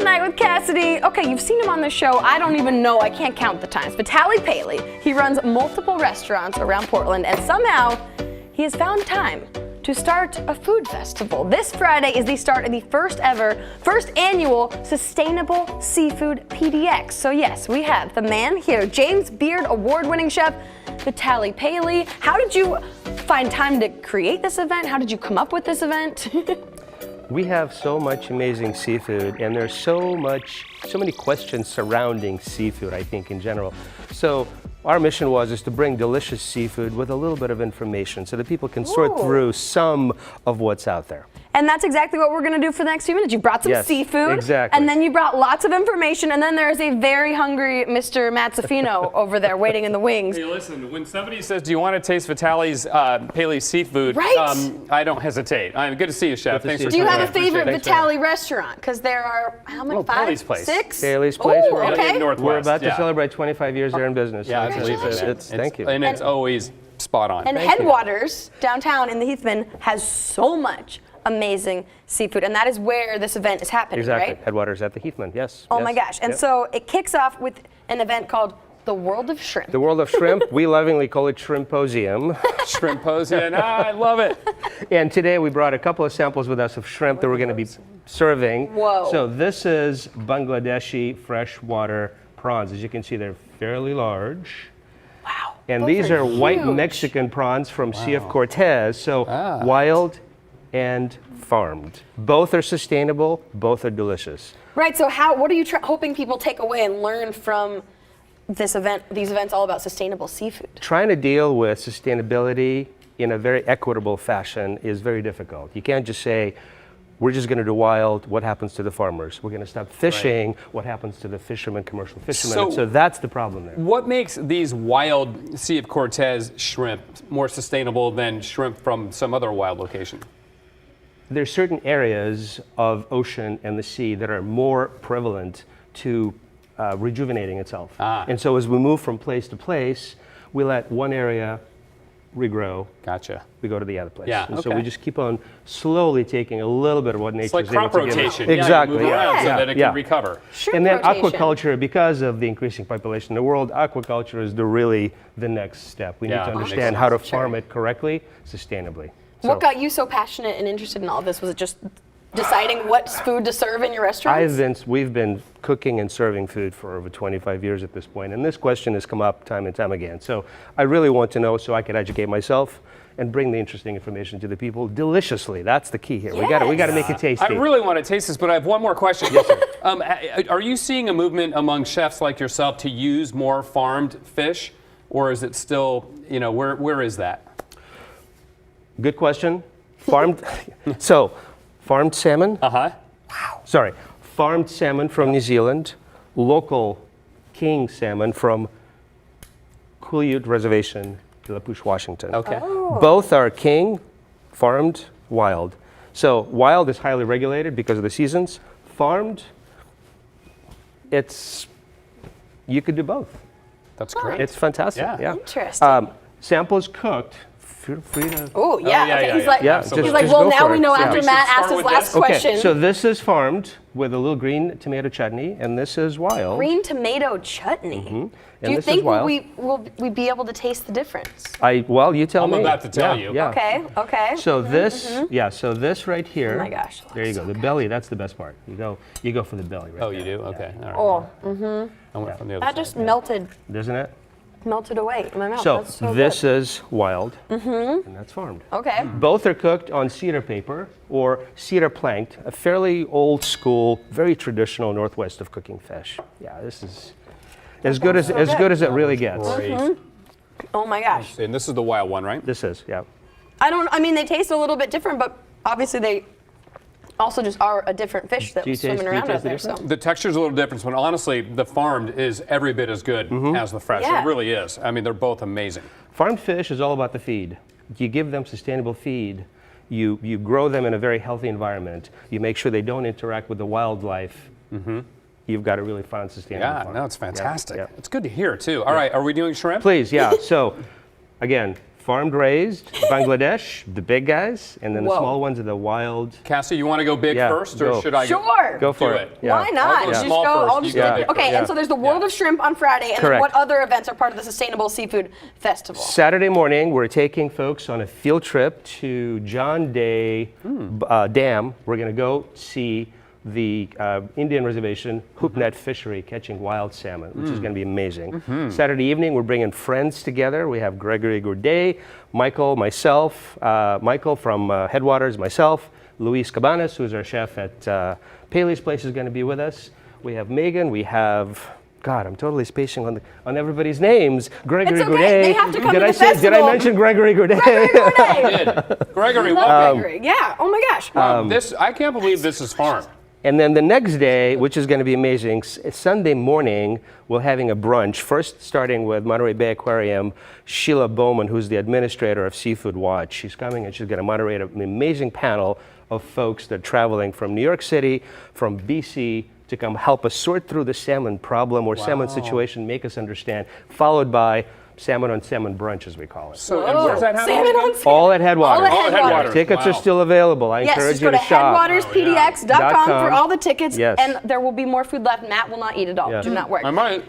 Tonight with Cassidy. Okay, you've seen him on the show. I don't even know. I can't count the times. Vitaly Paley. He runs multiple restaurants around Portland, and somehow he has found time to start a food festival. This Friday is the start of the first annual Sustainable Seafood PDX. So yes, we have the man here, James Beard award-winning chef Vitaly Paley. How did you find time to create this event? How did you come up with this event? We have so much amazing seafood, and there's so many questions surrounding seafood, I think, in general. So our mission is to bring delicious seafood with a little bit of information so that people can sort through some of what's out there. And that's exactly what we're going to do for the next few minutes. You brought some seafood, exactly. And then you brought lots of information, and then there's a very hungry Mr. Mazzafino over there waiting in the wings. Hey, listen, when somebody says, do you want to taste Vitaly's Paley's seafood? Right. I don't hesitate. Good to see you, Chef. Thanks for Do you coming have a favorite in. Vitaly restaurant? Because there are, how many, five? Paley's Place. 6? Paley's Place. Ooh, okay. We're about to celebrate 25 years there in business. Yeah, I believe it. Thank you. And it's always spot on. And Headwaters, downtown in the Heathman, has so much amazing seafood, and that is where this event is happening, Exactly. right? Headwaters at the Heathman, yes. Oh my gosh. And so it kicks off with an event called The World of Shrimp. The World of Shrimp, we lovingly call it Shrimposium. Shrimposium, I love it. And today we brought a couple of samples with us of shrimp that we're going to be serving. Whoa. So this is Bangladeshi freshwater prawns. As you can see, they're fairly large. Wow. And Those these are white huge. Mexican prawns from Sea of Cortez. So wild and farmed. Both are sustainable, both are delicious. Right, so what are you hoping people take away and learn from this event, these events all about sustainable seafood? Trying to deal with sustainability in a very equitable fashion is very difficult. You can't just say, we're just going to do wild, what happens to the farmers? We're going to stop fishing, what happens to the fishermen, commercial fishermen? So that's the problem there. What makes these wild Sea of Cortez shrimp more sustainable than shrimp from some other wild location? There's certain areas of ocean and the sea that are more prevalent to rejuvenating itself. And so as we move from place to place, we let one area regrow. Gotcha. We go to the other place. Yeah, and so we just keep on slowly taking a little bit of what nature's It's like crop able to give us. rotation. Exactly. You move around so that it can recover. Shrimp And then rotation. aquaculture, because of the increasing population in the world, aquaculture is really the next step. We need to understand how to farm it correctly, sustainably. What got you so passionate and interested in all this? Was it just deciding what food to serve in your restaurants? We've been cooking and serving food for over 25 years at this point, and this question has come up time and time again. So I really want to know so I can educate myself and bring the interesting information to the people deliciously. That's the key here. Yes. We got to make it tasty. I really want to taste this, but I have one more question. Yes, sir. Are you seeing a movement among chefs like yourself to use more farmed fish, or is it still, where is that? Good question. Farmed, farmed salmon. Wow. Sorry, farmed salmon from New Zealand, local king salmon from Quileute Reservation, Lapush, Washington. Okay. Both are king, farmed, wild. So wild is highly regulated because of the seasons. Farmed, you could do both. That's great. It's fantastic. Yeah. Interesting. Samples cooked. Feel free to. Oh, yeah. yeah, Okay. yeah, He's like, yeah. he's Just like, go well, now for we it. know Yeah. after We Matt should asked start his with last this. question. So this is farmed with a little green tomato chutney, and this is wild. Green tomato chutney. Do And you this is think wild. we be able to taste the difference? Well, you tell me. I'm about to tell you. Yeah. Okay. So this, so this right here. Oh my gosh. There you go. The belly. That's the best part. You go for the belly. Right Oh, there. you do? Okay. All right. Oh, I went from the other that side. just melted Doesn't it? away in my mouth. So, That's so this good. is wild, and that's farmed. Okay. Both are cooked on cedar paper or cedar planked, a fairly old school, very traditional Northwest of cooking fish. Yeah, this is as good as it really gets. Great. Oh my gosh. And this is the wild one, right? This is, yeah. I mean, they taste a little bit different, but obviously they also just are a different fish that Do you was swimming taste- do you around out taste the there. So. The texture's a little different, but honestly, the farmed is every bit as good as the fresh. Yeah. It really is. I mean, they're both amazing. Farmed fish is all about the feed. You give them sustainable feed. You grow them in a very healthy environment. You make sure they don't interact with the wildlife. You've got a really fun, sustainable Yeah, farm. no, it's fantastic. Yeah. It's good to hear, too. All right, are we doing shrimp? Please, yeah. So, again, farmed raised, Bangladesh, the big guys, and then the Whoa. small ones are the wild. Cassie, you want to go big Yeah, first, or go. should I Sure. Go for do it. it? Yeah. Why not? I'll go Just small go. first, I'll you just go go big. Okay, Yeah. and so there's the World of Shrimp on Friday, and then Correct. what other events are part of the Sustainable Seafood Festival? Saturday morning, we're taking folks on a field trip to John Day Dam. We're going to go see the Indian reservation hoop net fishery catching wild salmon, which is going to be amazing. Saturday evening, we're bringing friends together. We have Gregory Gourdet, Michael, myself, Michael from Headwaters, myself, Luis Cabanas, who's our chef at Paley's Place, is going to be with us. We have Megan. We have, God, I'm totally spacing on everybody's names. Gregory It's okay. Gourdet. They have to come did to I the say? Did I festival. mention Gregory Gourdet? Gregory Gourdet. Did. Gregory, Love welcome. Gregory. Yeah. Oh my gosh. This I can't believe this is farmed. And then the next day, which is going to be amazing, Sunday morning, we're having a brunch. First, starting with Monterey Bay Aquarium, Sheila Bowman, who's the administrator of Seafood Watch. She's coming and she's going to moderate an amazing panel of folks that are traveling from New York City, from BC, to come help us sort through the salmon problem or salmon situation, make us understand, followed by salmon on salmon brunch, as we call it. So, and where's that happening? Salmon on again? salmon. All at Headwaters. All at Headwaters. Tickets are Wow. still available. I Yes, encourage just you go to to shop. headwaterspdx.com for .com. all the tickets, Yes. and there will be more food left. Matt will not eat it all. Yes. Do not worry. I might.